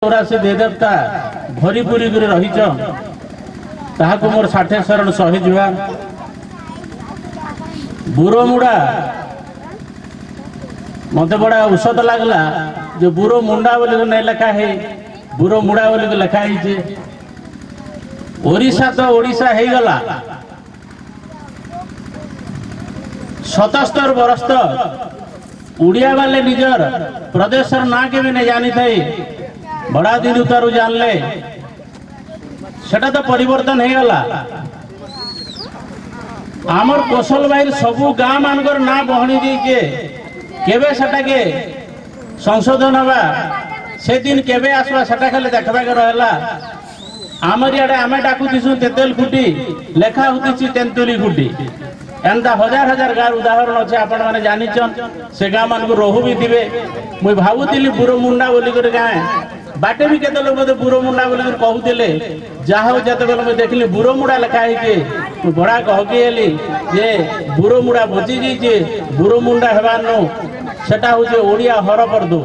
चौरासी देवता भरीपुरी रहीच ताहाको मोर 60 शरण सही जुआ बुरोमुड़ा मत बड़ा औषध लगला जो बुरो मुंडा बोली नहीं लिखा है बुरो मुड़ा बोली लिखा है ओडिशा तो ओडिशा हो गला 77 वर्ष तो उड़िया वाले निजर प्रदेश ना के भी नहीं जानी थे बड़ा दिन उतारू जानले सेटा तो परिवर्तन हो गला आमर कौशल भाई सबू गाँ मानकर ना बहनी दीजे केबे सेटा के संशोधन हवा से दिन केबे आसवा सेटा खाली देखबा के रहला आमर याडे आमे डाकू दिसु तेतेल खुटी लेखा होती तेंतुली खुटी एंता हजार हजार गार उदाहरण अच्छे आपण मैंने जानिछन से गाँ मान को रोहू भी दिवे मुई भावुतिली बुरो मुंडा बोली कर गाए बाटे भी केते लोग मते बुरो मुंडा बोली कर कहउतिले जाहो जते बेल मैं देखली बुरो मुंडा लिखा है कि बड़ा कहके एली जे बुरो मुंडा बची जी जे बुरो मुंडा हेबार नो सेटा होजे ओडिया हर पर दो।